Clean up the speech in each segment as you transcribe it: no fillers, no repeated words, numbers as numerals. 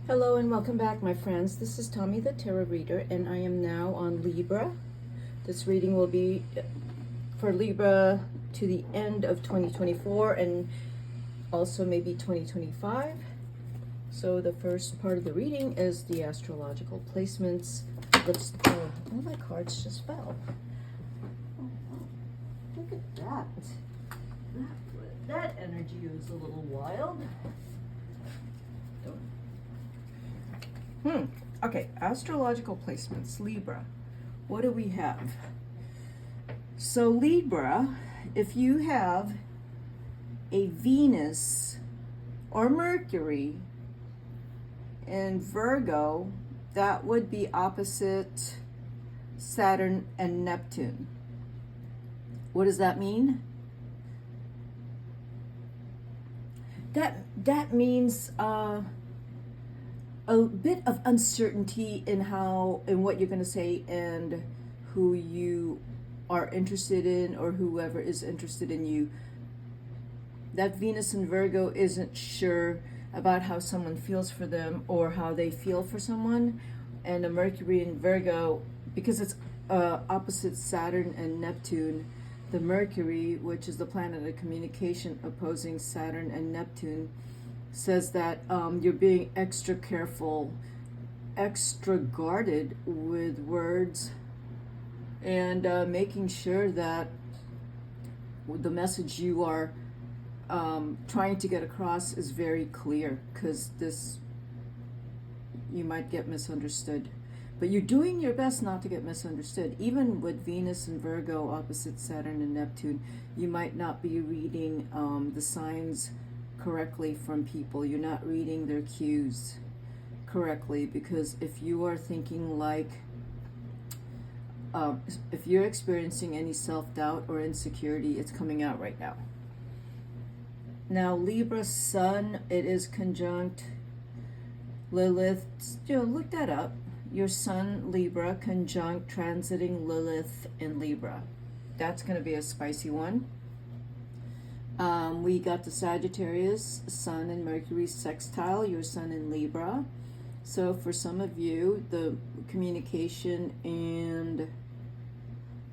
Hello and welcome back, my friends. This is Tommy the Tarot Reader, and I am now on Libra. This reading will be for Libra to the end of 2024 and also maybe 2025. So the first part of the reading is the astrological placements. Let's all my cards just fell. Look at that. That energy was a little wild. Okay, astrological placements, Libra. What do we have? So Libra, if you have a Venus or Mercury in Virgo, that would be opposite Saturn and Neptune. What does that mean? That means a bit of uncertainty in what you're going to say and who you are interested in, or whoever is interested in you. That Venus in Virgo isn't sure about how someone feels for them or how they feel for someone. And a Mercury in Virgo, because it's opposite Saturn and Neptune, the Mercury, which is the planet of communication opposing Saturn and Neptune, says that you're being extra careful, extra guarded with words, and making sure that the message you are trying to get across is very clear, because you might get misunderstood. But you're doing your best not to get misunderstood. Even with Venus and Virgo opposite Saturn and Neptune, you might not be reading the signs correctly from people. You're not reading their cues correctly, because if you are thinking like, if you're experiencing any self-doubt or insecurity, it's coming out right now. Now, Libra Sun, it is conjunct Lilith. Look that up. Your Sun, Libra, conjunct transiting Lilith in Libra. That's going to be a spicy one. We got the Sagittarius, Sun and Mercury sextile, your Sun in Libra. So for some of you, the communication and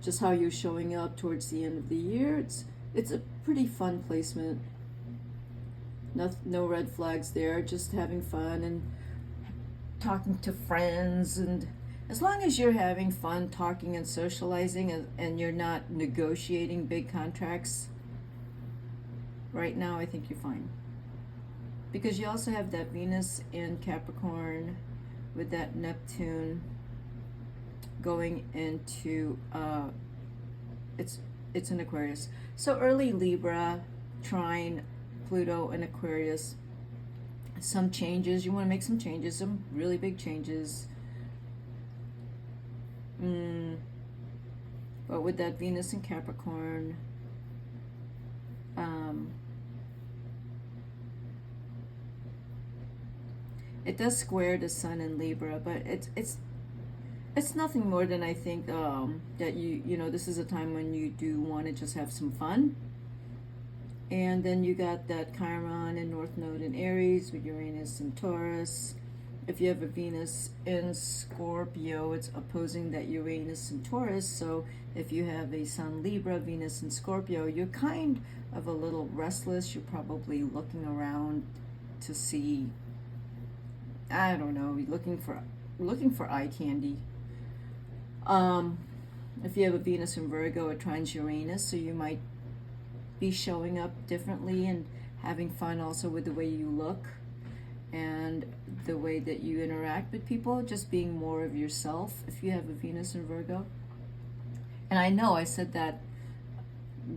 just how you're showing up towards the end of the year, it's a pretty fun placement. No red flags there, just having fun and talking to friends. And as long as you're having fun talking and socializing, and you're not negotiating big contracts, right now I think you're fine. Because you also have that Venus in Capricorn with that Neptune going into it's an Aquarius. So early Libra, trine Pluto and Aquarius. Some changes, you want to make some changes, some really big changes. But with that Venus in Capricorn, it does square the Sun in Libra, but it's nothing more than, I think, that you know, this is a time when you do want to just have some fun. And then you got that Chiron and North Node in Aries with Uranus and Taurus. If you have a Venus in Scorpio, it's opposing that Uranus and Taurus. So if you have a Sun Libra, Venus in Scorpio, you're kind of a little restless. You're probably looking around to see, I don't know, looking for eye candy. If you have a Venus in Virgo, it trines Uranus, so you might be showing up differently and having fun also with the way you look and the way that you interact with people, just being more of yourself if you have a Venus in Virgo. And I know I said that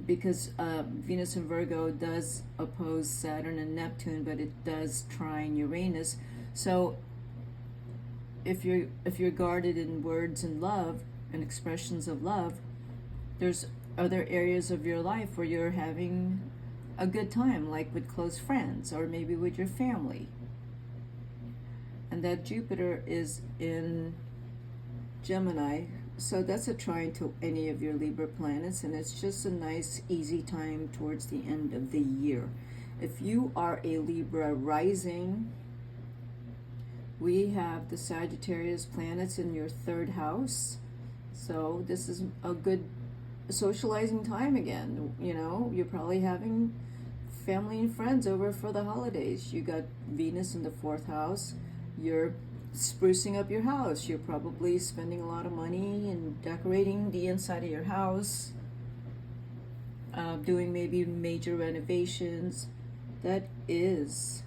because Venus in Virgo does oppose Saturn and Neptune, but it does trine Uranus. So if you're guarded in words and love and expressions of love, there's other areas of your life where you're having a good time, like with close friends or maybe with your family. And that Jupiter is in Gemini, so that's a trine to any of your Libra planets, and it's just a nice easy time towards the end of the year. If you are a Libra rising, we have the Sagittarius planets in your third house. So this is a good socializing time again. You know, you're probably having family and friends over for the holidays. You got Venus in the fourth house. You're sprucing up your house. You're probably spending a lot of money and decorating the inside of your house, doing maybe major renovations. That is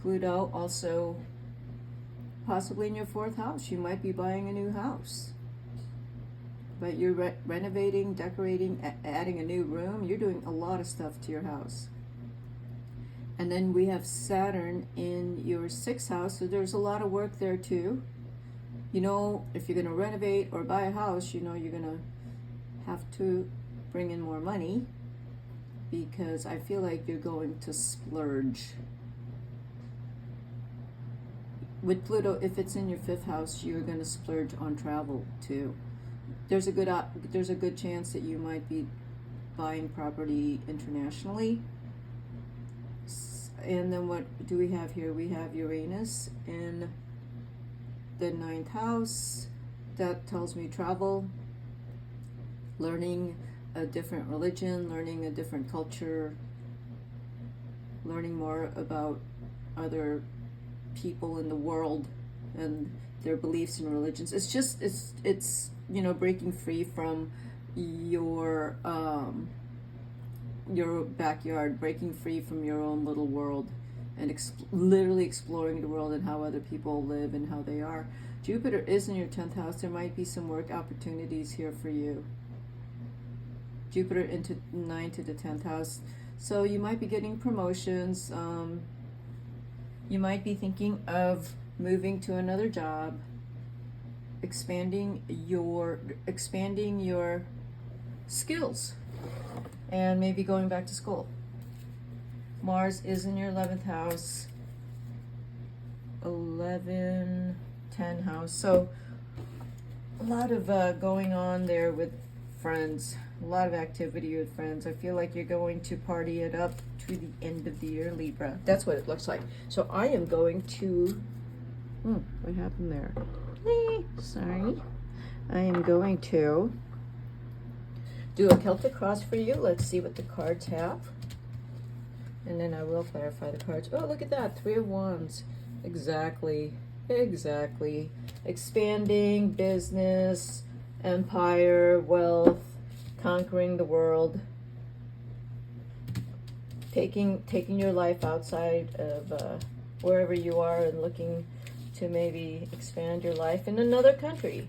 Pluto also possibly in your fourth house. You might be buying a new house. But you're renovating, decorating, adding a new room. You're doing a lot of stuff to your house. And then we have Saturn in your sixth house, so there's a lot of work there too. You know, if you're going to renovate or buy a house, you know you're going to have to bring in more money, because I feel like you're going to splurge. With Pluto, if it's in your fifth house, you're going to splurge on travel too. There's a good chance that you might be buying property internationally. And then what do we have here? We have Uranus in the ninth house. That tells me travel, learning a different religion, learning a different culture, learning more about other people in the world and their beliefs and religions. It's just, it's you know, breaking free from your backyard, breaking free from your own little world, and literally exploring the world and how other people live and how they are. Jupiter is in your 10th house. There might be some work opportunities here for you. Jupiter into 9 to the 10th house. So you might be getting promotions. You might be thinking of moving to another job, expanding your skills, and maybe going back to school. Mars is in your 11th house, 11, 10 house. So a lot of going on there with friends, a lot of activity with friends. I feel like you're going to party it up to the end of the year, Libra. That's what it looks like. So I am going to, what happened there? Sorry. I am going to do a Celtic cross for you. Let's see what the cards have. And then I will clarify the cards. Oh, look at that. 3 of Wands. Exactly. Expanding, business, empire, wealth, conquering the world. Taking your life outside of wherever you are and looking to maybe expand your life in another country.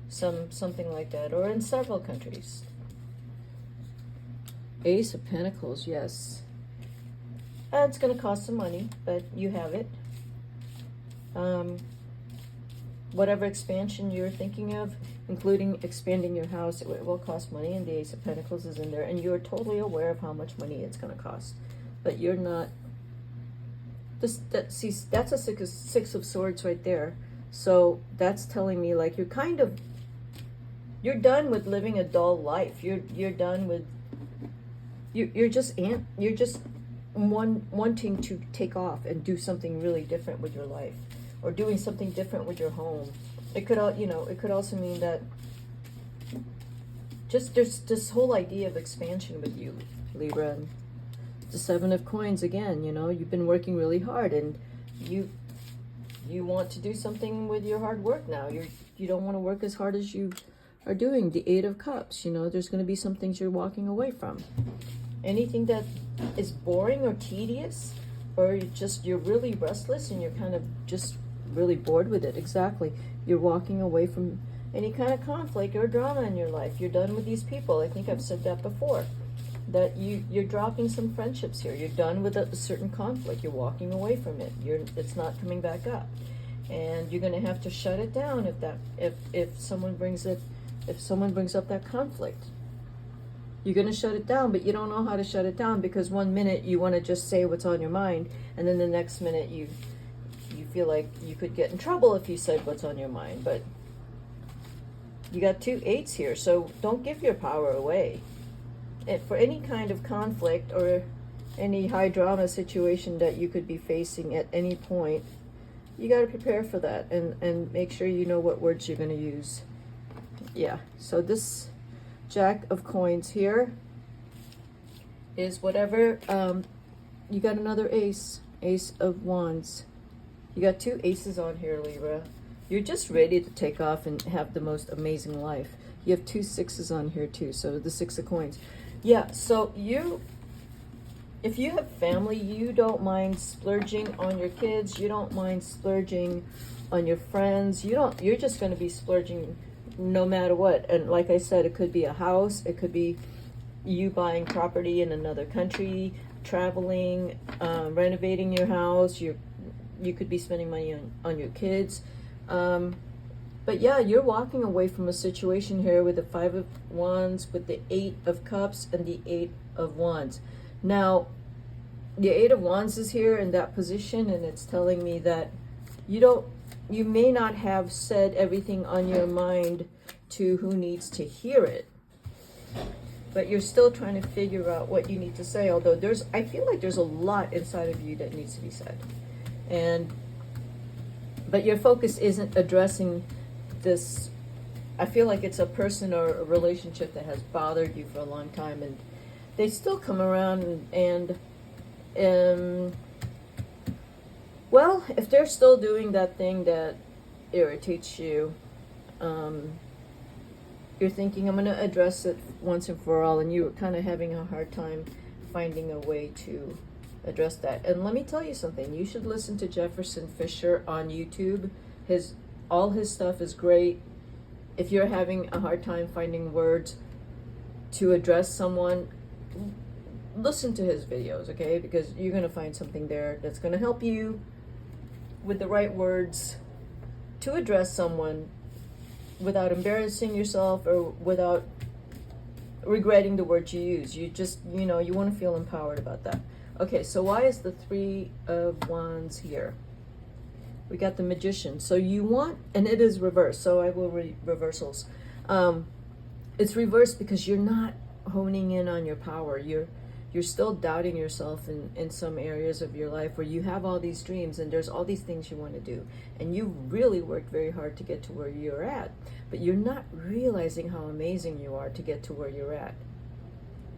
Something like that, or in several countries. Ace of Pentacles, yes. It's going to cost some money, but you have it. Whatever expansion you're thinking of, including expanding your house, it will cost money, and the Ace of Pentacles is in there, and you're totally aware of how much money it's going to cost. But you're not... that's a six of Swords right there. So that's telling me, like, you're done with living a dull life. You're done with... You're just wanting to take off and do something really different with your life, or doing something different with your home. It could it could also mean that just there's this whole idea of expansion with you, Libra. The 7 of Coins again. You've been working really hard, and you want to do something with your hard work now. You don't want to work as hard as you are doing. The 8 of Cups. There's going to be some things you're walking away from. Anything that is boring or tedious, or you're really restless and you're kind of just really bored with it. Exactly. You're walking away from any kind of conflict or drama in your life. You're done with these people. I think I've said that before. That you're dropping some friendships here. You're done with a certain conflict. You're walking away from it. It's not coming back up. And you're going to have to shut it down if someone brings up that conflict. You're going to shut it down, but you don't know how to shut it down, because one minute you want to just say what's on your mind, and then the next minute you feel like you could get in trouble if you said what's on your mind. But you got 2 8s here, so don't give your power away. For any kind of conflict or any high drama situation that you could be facing at any point. You got to prepare for that, and make sure you know what words you're going to use. Yeah, so this Jack of Coins here is whatever. You got another ace of Wands. You got two aces on here, Libra. You're just ready to take off and have the most amazing life. You have two sixes on here too, so the Six of Coins. Yeah, so if you have family, you don't mind splurging on your kids. You don't mind splurging on your friends. You're just going to be splurging no matter what. And like I said, it could be a house. It could be you buying property in another country, traveling, renovating your house. You could be spending money on your kids. But yeah, you're walking away from a situation here with the Five of Wands, with the Eight of Cups, and the Eight of Wands. Now, the Eight of Wands is here in that position, and it's telling me that you may not have said everything on your mind to who needs to hear it, but you're still trying to figure out what you need to say. Although I feel like there's a lot inside of you that needs to be said, but your focus isn't addressing this. I feel like it's a person or a relationship that has bothered you for a long time, and they still come around and well, if they're still doing that thing that irritates you, you're thinking, I'm going to address it once and for all, and you're kind of having a hard time finding a way to address that. And let me tell you something, you should listen to Jefferson Fisher on YouTube. All his stuff is great. If you're having a hard time finding words to address someone, listen to his videos, okay? Because you're going to find something there that's going to help you with the right words to address someone without embarrassing yourself or without regretting the words you use. You just, you want to feel empowered about that. Okay, so why is the Three of Wands here? We got the Magician. So you want, and it is reversed, so I will read reversals. It's reversed because you're not honing in on your power. You're still doubting yourself in some areas of your life where you have all these dreams and there's all these things you want to do. And you really worked very hard to get to where you're at. But you're not realizing how amazing you are to get to where you're at.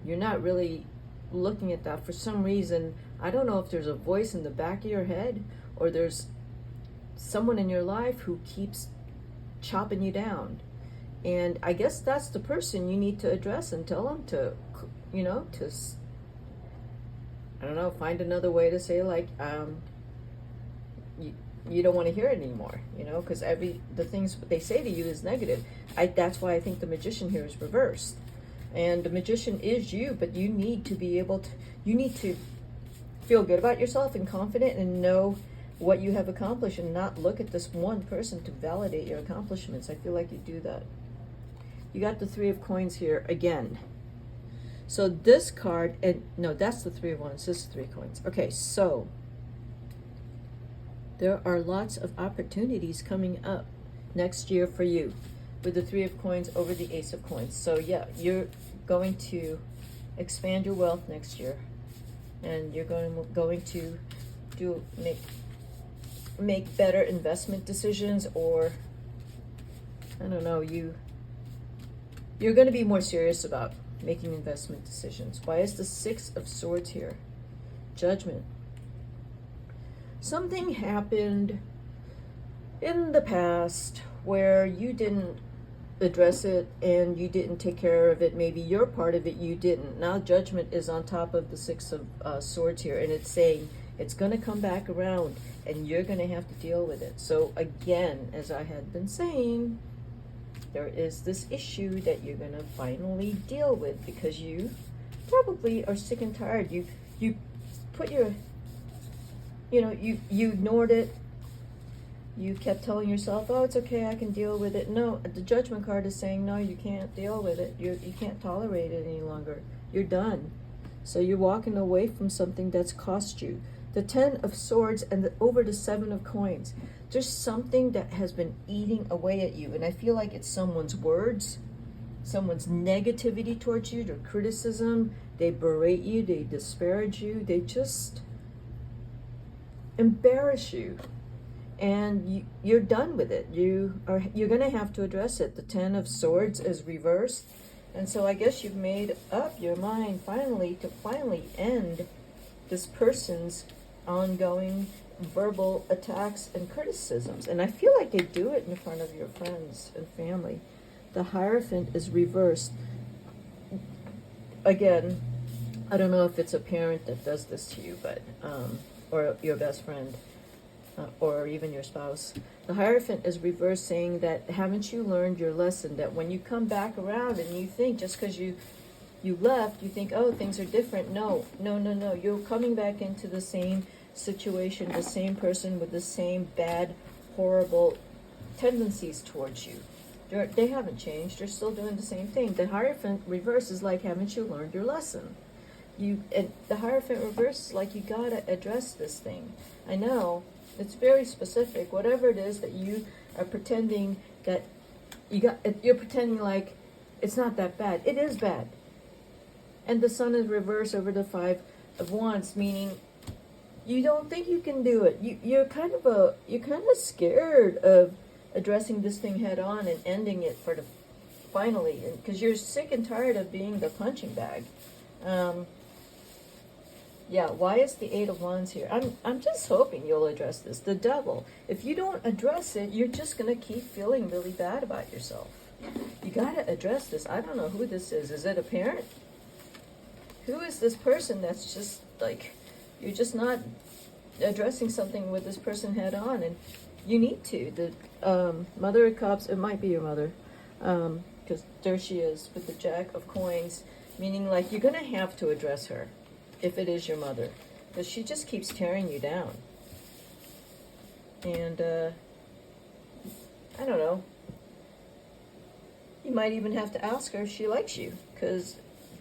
You're not really looking at that for some reason. I don't know if there's a voice in the back of your head or there's someone in your life who keeps chopping you down. And I guess that's the person you need to address and tell them to, I don't know, find another way to say, like, you don't want to hear it anymore, because the things they say to you is negative. That's why I think the Magician here is reversed. And the Magician is you, but you need to be able to, you need to feel good about yourself and confident and know what you have accomplished and not look at this one person to validate your accomplishments. I feel like you do that. You got the Three of Coins here again. So this card, and no, that's the Three of Wands, this is Three of Coins. Okay, so there are lots of opportunities coming up next year for you with the Three of Coins over the Ace of Coins. So yeah, you're going to expand your wealth next year, and you're going to make better investment decisions, or I don't know, you're going to be more serious about making investment decisions. Why is the Six of Swords here? Judgment. Something happened in the past where you didn't address it and you didn't take care of it. Maybe your part of it you didn't. Now Judgment is on top of the Six of Swords here, and it's saying it's going to come back around and you're going to have to deal with it. So again, as I had been saying, there is this issue that you're going to finally deal with because you probably are sick and tired. You put your, you ignored it. You kept telling yourself, oh, it's okay, I can deal with it. No, the Judgment card is saying, no, you can't deal with it. You can't tolerate it any longer. You're done. So you're walking away from something that's cost you. The Ten of Swords and over the Seven of Coins. There's something that has been eating away at you, and I feel like it's someone's words. someone's negativity towards you, their criticism, they berate you, they disparage you, they just embarrass you, and you're done with it. You're gonna have to address it. The Ten of Swords is reversed, and so I guess you've made up your mind finally to end this person's ongoing verbal attacks and criticisms. And I feel like they do it in front of your friends and family. The Hierophant is reversed. Again, I don't know if it's a parent that does this to you, but or your best friend, or even your spouse. The Hierophant is reversed, saying that haven't you learned your lesson, that when you come back around and you think just because you left, you think, oh, things are different. No. You're coming back into the same situation, the same person with the same bad, horrible tendencies towards you. They haven't changed. They're still doing the same thing. The Hierophant reverse is like, haven't you learned your lesson? And the Hierophant reverse is like, you gotta address this thing. I know it's very specific. Whatever it is that you are pretending that you're pretending like it's not that bad. It is bad. And the Sun is reversed over the Five of Wands, meaning you don't think you can do it. You're kind of scared of addressing this thing head on and ending it finally, because you're sick and tired of being the punching bag. Yeah, why is the Eight of Wands here? I'm just hoping you'll address this. The Devil. If you don't address it, you're just gonna keep feeling really bad about yourself. You gotta address this. I don't know who this is. Is it a parent? Who is this person that's just like, you're just not addressing something with this person head on, and you need to. The Mother of Cups, it might be your mother, because there she is with the Jack of Coins, meaning like you're gonna have to address her if it is your mother, because she just keeps tearing you down. And I don't know, you might even have to ask her if she likes you, because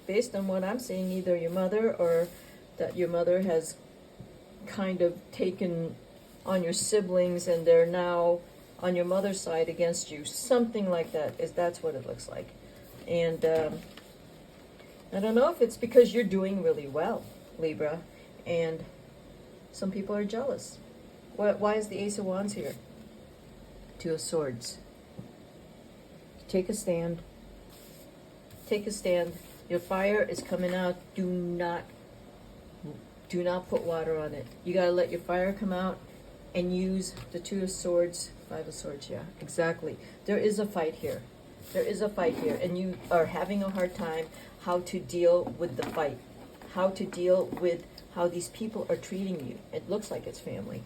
based on what I'm seeing, either your mother or that your mother has kind of taken on your siblings and they're now on your mother's side against you. Something like that. That's what it looks like. And I don't know if it's because you're doing really well, Libra, and some people are jealous. Why is the Ace of Wands here? Two of Swords. Take a stand. Take a stand. Your fire is coming out. Do not put water on it. You gotta let your fire come out and use the Two of Swords, Five of Swords, yeah, exactly. There is a fight here. There is a fight here, and you are having a hard time how to deal with the fight, how to deal with how these people are treating you. It looks like it's family.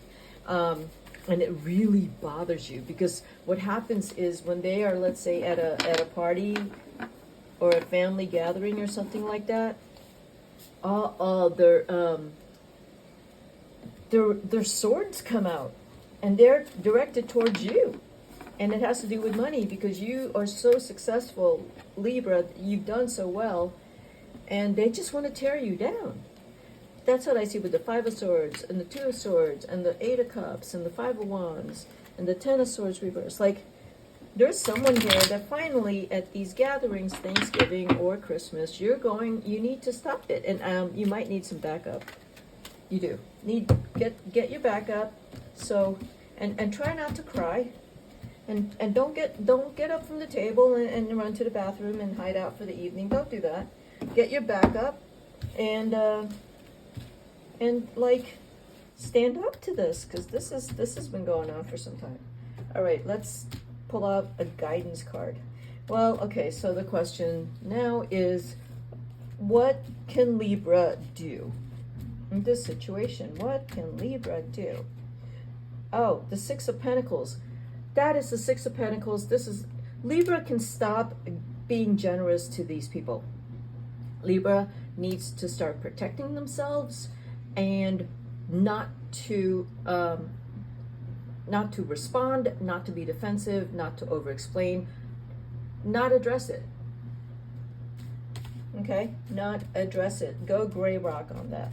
And it really bothers you, because what happens is when they are, let's say, at a party or a family gathering or something like that, their swords come out, and they're directed towards you. And it has to do with money, because you are so successful, Libra, you've done so well, and they just want to tear you down. That's what I see with the Five of Swords, and the Two of Swords, and the Eight of Cups, and the Five of Wands, and the Ten of Swords reversed. Like, there's someone here that finally, at these gatherings, Thanksgiving or Christmas, you need to stop it. And you might need some backup. You do. Get your backup. So, and try not to cry. And don't get up from the table and run to the bathroom and hide out for the evening. Don't do that. Get your backup and like stand up to this, because this has been going on for some time. All right, let's pull out a guidance card. Well, okay, so the question now is, what can Libra do in this situation? What can Libra do? Oh, the Six of Pentacles. That is the Six of Pentacles. Libra can stop being generous to these people. Libra needs to start protecting themselves and not to respond, not to be defensive, not to over-explain, not address it. Okay? Not address it. Go gray rock on that.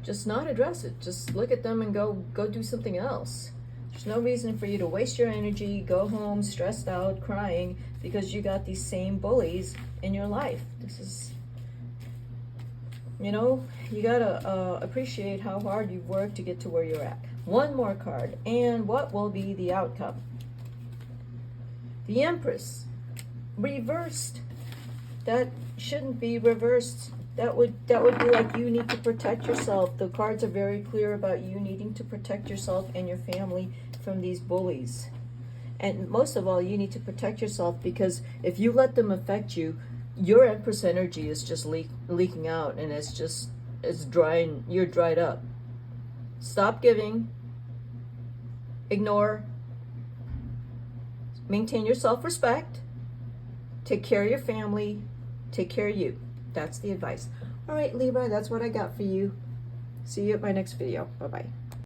Just not address it. Just look at them and go do something else. There's no reason for you to waste your energy, go home stressed out, crying, because you got these same bullies in your life. This is, you know, you gotta appreciate how hard you've worked to get to where you're at. One more card, and what will be the outcome? The Empress, reversed. That shouldn't be reversed. That would be like you need to protect yourself. The cards are very clear about you needing to protect yourself and your family from these bullies. And most of all, you need to protect yourself, because if you let them affect you, your Empress energy is just leaking out, and it's drying. You're dried up. Stop giving. Ignore. Maintain your self-respect. Take care of your family. Take care of you. That's the advice. All right, Libra, that's what I got for you. See you at my next video. Bye-bye.